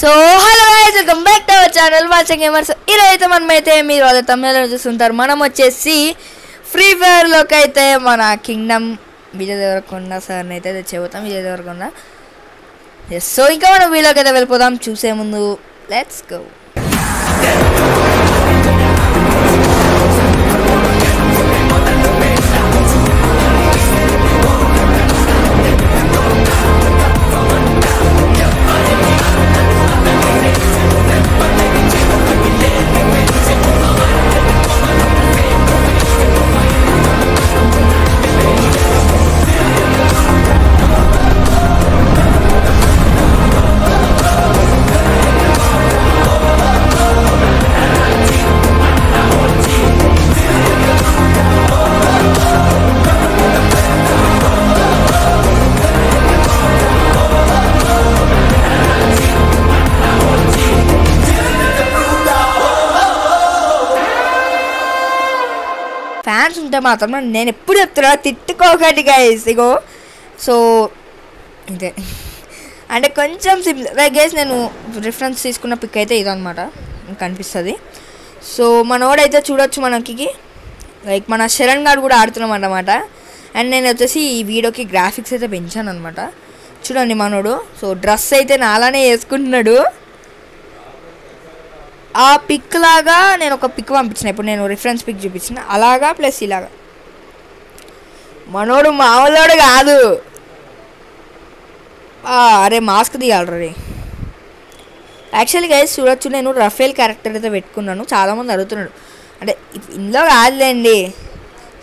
So hello guys, welcome back to our channel watching gamers. ఈరోజైతే మనమైతే మీరు అదే తమిళలో చూస్తుంటారు. మనం వచ్చేసి ఫ్రీ ఫైర్లోకి అయితే మన కింగ్డమ్ విజయ్ దేవరకొండ సార్ని అయితే తెచ్చేపోతాం. విజయ్ దేవరకొండ. ఎస్, సో ఇంకా మనం వీడియోకి అయితే వెళ్ళిపోదాం. చూసే ముందు లెట్స్ గో. ఫ్యాన్స్ ఉంటే మాత్రం నేను ఎప్పుడు చెప్తున్నా, తిట్టుకోకండి గైస్. ఇగో సో ఇదే అంటే కొంచెం సింపుల్ గైస్. నేను రిఫరెన్స్ తీసుకున్న పిక్ అయితే ఇదనమాట, కనిపిస్తుంది. సో మనోడైతే చూడొచ్చు మనకి, లైక్ మన శరణ్ గారు కూడా ఆడుతున్నాం అన్నమాట. అండ్ నేను వచ్చేసి ఈ వీడియోకి గ్రాఫిక్స్ అయితే పెంచాను అనమాట. చూడండి మనోడు. సో డ్రెస్ అయితే నాలానే వేసుకుంటున్నాడు. ఆ పిక్ లాగా నేను ఒక పిక్ పంపించిన, ఇప్పుడు నేను రిఫరెన్స్ పిక్ చూపించిన అలాగా, ప్లస్ ఇలాగా. మనోడు మామూలోడు కాదు. అరే మాస్క్ తీయాలి రే. యాక్చువల్లీ గైస్ చూడొచ్చు, నేను రఫేల్ క్యారెక్టర్ అయితే పెట్టుకున్నాను. చాలామంది అడుగుతున్నాడు, అంటే ఇందులో కాదులేండి.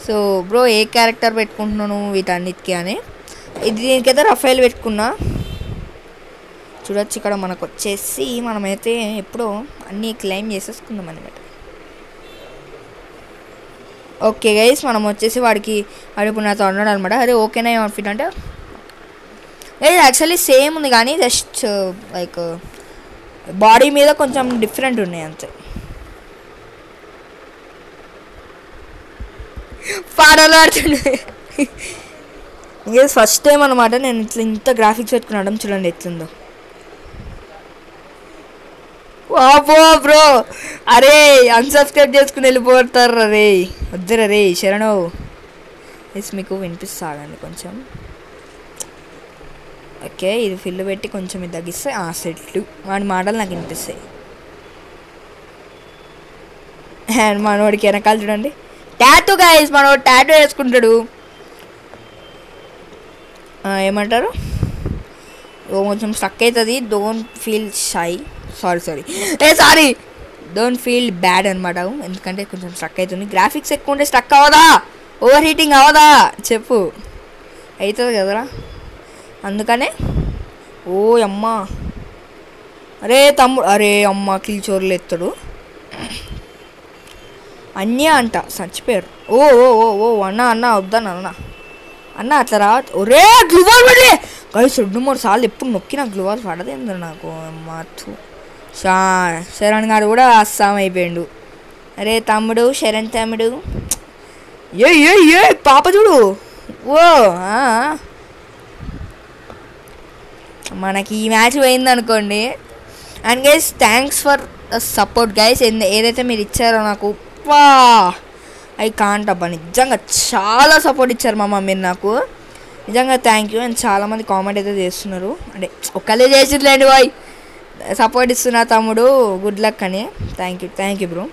సో బ్రో ఏ క్యారెక్టర్ పెట్టుకుంటున్నాను వీటన్నిటికీ అని. ఇది దీనికైతే రఫేల్ పెట్టుకున్నా. చూడొచ్చు ఇక్కడ మనకు వచ్చేసి మనమైతే ఎప్పుడో అన్నీ క్లెయిమ్ చేసేసుకుందాం అనమాట. ఓకే గైస్, మనం వచ్చేసి వాడికి ఇప్పుడు నాతో అన్నాడు అనమాట. అరే ఓకేనా అవుట్ఫిట్ అంటే యాక్చువల్లీ సేమ్ ఉంది, కానీ జస్ట్ లైక్ బాడీ మీద కొంచెం డిఫరెంట్ ఉన్నాయి అంతే. పాటలు ఆడుతుండే ఫస్ట్ టైం అనమాట నేను ఇట్లా ఇంత గ్రాఫిక్స్ పెట్టుకున్నాడు. చూడండి ఎట్లుందో. వాపో బ్రో, అరే అన్సబ్స్క్రైబ్ చేసుకుని వెళ్ళిపోతారు. అరే వద్దురా రే శరణు. ఎస్ మీకు వినిపిస్తాగండి కొంచెం. ఓకే, ఇది ఫిల్ పెట్టి కొంచెం ఇది తగ్గిస్తే సెట్లు వాడి మాటలు నాకు వినిపిస్తాయి. అండ్ మనోడికి వెనకాల చూడండి టాటూ గైస్, మనోడు టాటూ వేసుకుంటాడు. ఏమంటారు, కొంచెం స్టక్ అవుతుంది. Don't feel shy, sorry don't feel bad అనమాట. ఎందుకంటే కొంచెం స్ట్రక్ అవుతుంది. గ్రాఫిక్స్ ఎక్కువ ఉంటే స్ట్రక్ అవ్వదా, ఓవర్ హీటింగ్ అవ్వదా చెప్పు? అవుతుంది కదరా, అందుకనే. ఓ అమ్మ, అరే తమ్ముడు, అరే అమ్మ కిల్చోర్లు ఎత్తాడు. అన్య అంట చచ్చిపోయారు. ఓ ఓ ఓ ఓ అన్న అన్న వద్దాను అన్న అట్లా రా. ఒరే గ్లూవాల్ పడలే గైస్, 2-3 సార్లు ఎప్పుడు నొక్కి నాకు గ్లూవాల్ పడదేందో నాకు. మాథు శరణ్ గారు కూడా అస్సాం అయిపోయాడు. అరే తమ్ముడు, శరణ్ తమ్ముడు, ఏ పాప చూడు. ఓ మనకి ఈ మ్యాచ్ పోయింది అనుకోండి. And guys thanks for support guys. ఏదైతే మీరు ఇచ్చారో నాకు ఐ కాంట్ అబ్బా, నిజంగా చాలా సపోర్ట్ ఇచ్చారు మామ మీరు నాకు. నిజంగా థ్యాంక్ యూ. అండ్ చాలామంది కామెంట్ అయితే చేస్తున్నారు, అంటే ఒక్కలే చేసిట్లేండి బాయ్, సపోర్ట్ ఇస్తున్నా తమ్ముడు, గుడ్ లక్ అని. Thank you bro.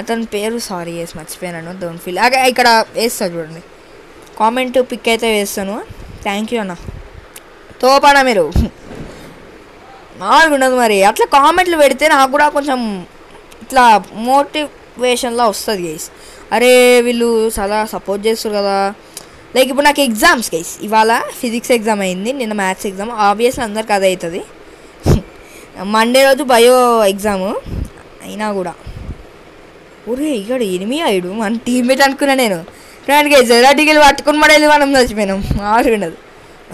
అతని పేరు సారీ వేసి మర్చిపోయాను, డోంట్ ఫీల్. ఇక్కడ వేస్తాను చూడండి, కామెంట్ పిక్ అయితే వేస్తాను. థ్యాంక్ యూ అన్న, తోపనా మీరు. మామూలుగా ఉండదు మరి, అట్లా కామెంట్లు పెడితే నాకు కూడా కొంచెం ఇట్లా మోటివేషన్లా వస్తుంది గైస్. అరే వీళ్ళు చాలా సపోర్ట్ చేస్తారు కదా. లైక్ ఇప్పుడు నాకు ఎగ్జామ్స్ గైస్, ఇవాళ ఫిజిక్స్ ఎగ్జామ్ అయింది, నిన్న మ్యాథ్స్ ఎగ్జామ్. ఆబ్వియస్లీ అందరికి అదే అవుతుంది. మండే రోజు బయో ఎగ్జాము అయినా కూడా. ఒరే ఇక్కడ 8 మన టీమ్మేట్ అనుకున్నా నేను. చూడండి గైస్, ఎరాటికల్ పట్టుకుని పడేది మనం చచ్చిపోయినాం. మామూలుగా ఉండదు.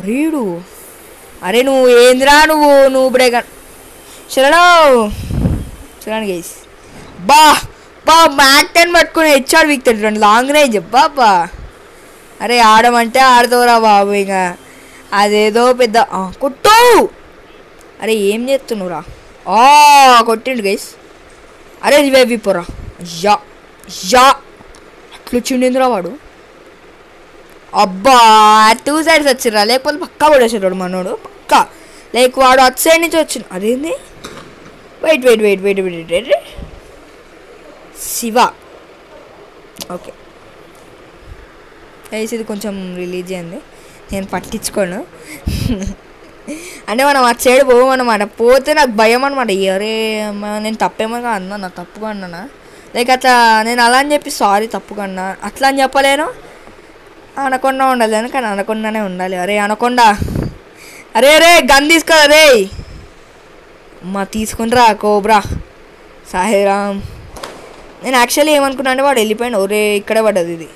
రీడు, అరే నువ్వు ఏందిరా నువ్వు ఇప్పుడే చలో. చూడండి గైస్, బా మ్యాక్ 10 పట్టుకుని హెచ్ఆర్ వీక్తాడు చూడండి, లాంగ్ రేంజ్. బాబా అరే ఆడమంటే ఆడతావురా బాబు, ఇంకా అదేదో పెద్ద కొట్టు. అరే ఏం చేస్తున్నావురా, కొట్టిండు గైస్. అరే రివైవ్ పోరా. యా యా అట్లా వచ్చిండేంద్రా వాడు. అబ్బా 2 సైడ్స్ వచ్చిర్రా, లేకపోతే పక్కా పడేసాడు మనోడు పక్కా. లైక్ వాడు అటు సైడ్ నుంచి వచ్చిండు. అదేంది వెయిట్ శివ. ఓకే గైస్ ఇది కొంచెం రిలీజ్ అయింది, నేను పట్టించుకోను. అంటే మనం అటు సైడ్ పోవన్నమాట, పోతే నాకు భయం అనమాట. అరే నేను తప్పేమోగా అన్నా, నా తప్పుగా అన్నానా, లైక్ అట్లా నేను అలా అని చెప్పి సారీ తప్పుగా అన్నా అట్లా అని చెప్పలేను. అనకుండా ఉండాలి కానీ అనకుండానే ఉండాలి. అరే అనకుండా, అరే గన్ తీసుకో. అరే అమ్మా తీసుకునిరా కోబ్రా. సాయిరామ్. నేను యాక్చువల్లీ ఏమనుకున్నా అంటే వాడు వెళ్ళిపోయాడు. ఒరే ఇక్కడే పడ్డది ఇది.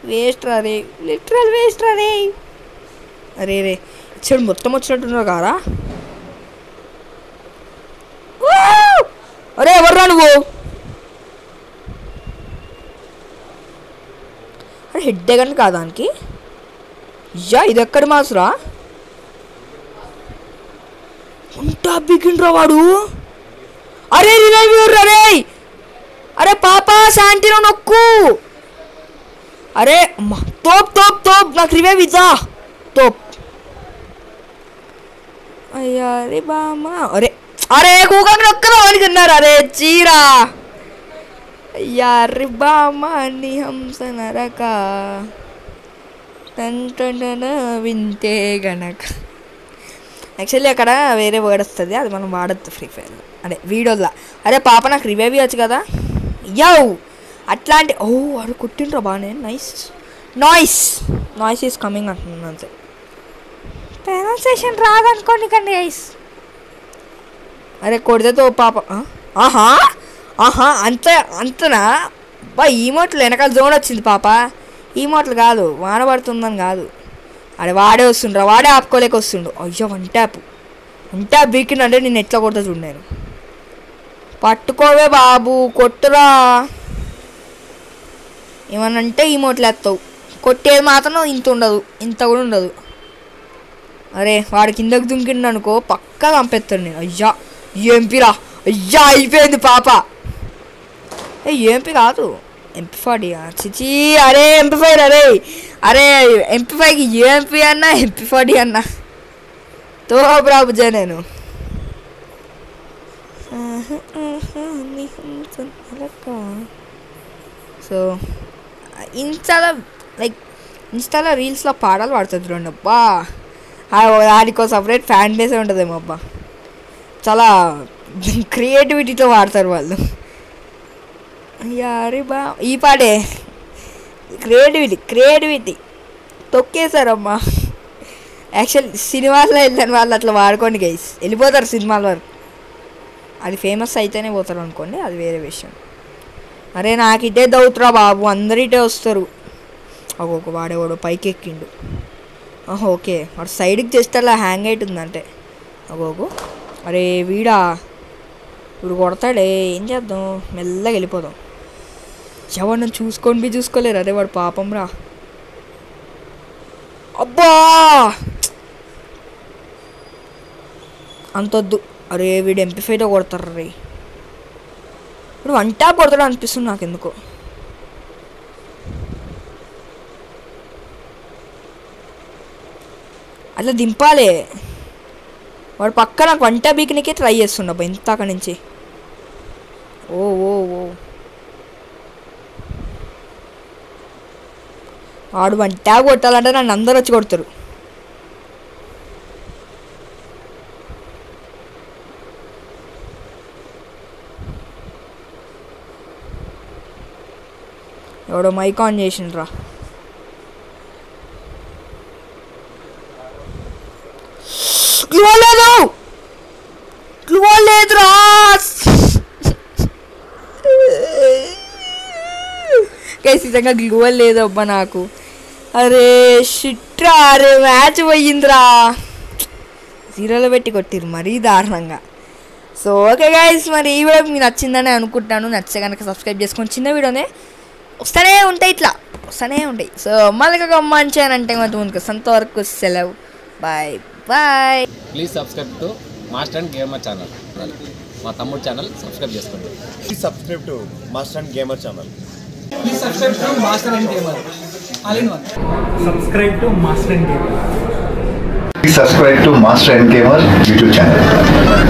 వేస్ట్ రా రే, లిటరల్ వేస్ట్ రా రే. అరే ఇచ్చాడు మొత్తం వచ్చినట్టున్నారు కారా. అరే ఎవర్రా నువ్వు? అరే హెడ్ కానీ కాదా దానికి? యా ఇది ఎక్కడి మాసురా? ఉంటా బిగిండ్రా వాడు. అరే రివైవ్ రే. అరే పాపా శాంతిలో నొక్కు. అరే అమ్మా తోప్ నాకు రివైవ్ ఇద్దా తోప్. అయ్యా అరే బామా. అరే కూకని నొక్కరా అనుకున్నారు. అరే చీరా. అయ్యా అరే బామా నీ హంస నరక వింటే గనక. యాక్చువల్లీ అక్కడ వేరే వర్డ్ వస్తుంది, అది మనం వాడద్దు ఫ్రీ ఫైర్ అదే వీడియోలో. అరే పాప నాకు రివైవ్ ఇవ్వచ్చు కదా. యవ్ అట్లాంటి వాడు కొట్టిండ్రా బాగానే. నాయిస్ ఈస్ కమింగ్ అంటున్నాను అంతే. ప్రొనౌన్సియేషన్ రాదనుకోండి కండి గైస్. అరే కొడితే పాప. అంతనా బా. ఈ మోటలు వెనకాల జోన్ వచ్చింది పాప. ఈ మోటలు కాదు, వాన పడుతుందని కాదు. అరే వాడే వస్తుండ్రా, వాడే ఆపుకోలేక వస్తుండు. అయ్యో వన్ ట్యాప్ బీకిందంటే నేను ఎట్లా కొడతా చూడు. నేను పట్టుకోవే బాబు కొట్టురా. ఏమనంటే ఈ మోటలు వేస్తావు, కొట్టేది మాత్రం ఇంత కూడా ఉండదు. అరే వాడు కిందకు దుంకిండు అనుకో పక్కా చంపేస్తాడు నేను. అయ్యా ఎంపీరా. అయ్యా అయిపోయింది పాప. ఎంపీ కాదు MP40 చిచి. అరే MP5 అరే MP5కి MP అన్నా MP40 అన్నా తో ప్రాబుజా నేను. సో ఇన్స్టాలో రీల్స్లో పాటలు పాడుతుంది చూడండి అబ్బా. వాడికో సపరేట్ ఫ్యాన్ బేసే ఉంటుందేమో అబ్బా. చాలా క్రియేటివిటీతో వాడతారు వాళ్ళు. అరే బా ఈ పాడే క్రియేటివిటీ తొక్కేశారమ్మా. యాక్చువల్ సినిమాల్లో వెళ్ళని వాళ్ళు అట్లా వాడుకోండి గైస్, వెళ్ళిపోతారు సినిమాల వరకు. అది ఫేమస్ అయితేనే పోతారు అనుకోండి, అది వేరే విషయం. అరే నాకు ఇటే దౌతురా బాబు, అందరు ఇటే వస్తారు. ఒక వాడేవాడు పైకి ఎక్కిండు. ఓకే వాడు సైడ్కి జస్ట్ అలా హ్యాంగ్ అవుతుందంటే. అరే వీడా ఇప్పుడు కొడతాడే, ఏం చేద్దాం, మెల్లగా వెళ్ళిపోదాం. ఎవరిని చూసుకోలేరు. అరే వాడు పాపం రా. అబ్బా అంతొద్దు. అరే వీడు MP5తో కొడతారు రే. ఇప్పుడు వన్ ట్యాప్ కొడతాడు అనిపిస్తుంది నాకు ఎందుకో. అట్లా దింపాలి. వాడు పక్క నాకు వన్ ట్యాప్ బీకినికే ట్రై చేస్తుండబ్బా ఇంత అక్కడి నుంచి. ఓ వాడు వన్ ట్యాప్ కొట్టాలంటే నన్ను అందరు వచ్చి కొడతారు. ఎవడో మైక్ ఆన్ చేసిండ్రా. లేదురా నిజంగా గ్లూవల్ లేదబ్బా నాకు. అరే షిట్రా. అరే మ్యాచ్ పోయిందిరా. 0లో పెట్టి కొట్టిరు మరీ దారుణంగా. సో ఓకే గైస్, మరి ఈ వీడియో మీకు నచ్చిందని అనుకుంటాను. నచ్చితే కనుక సబ్స్క్రైబ్ చేసుకొని, చిన్న వీడియోనే వస్తూనే ఉంటాయి. సో మళ్ళీ మంచి అని అంటే కొంతమందికి అంతవరకు సెలవు. Bye. Please subscribe to master and gamer channel, మా తమ్ముడు ఛానల్ సబ్స్క్రైబ్ చేసుకోండి. Please subscribe to Master and Gamer channel. Please subscribe to Master and Gamer. All in one. Subscribe to Master and Gamer. Please subscribe to Master and Gamer YouTube channel.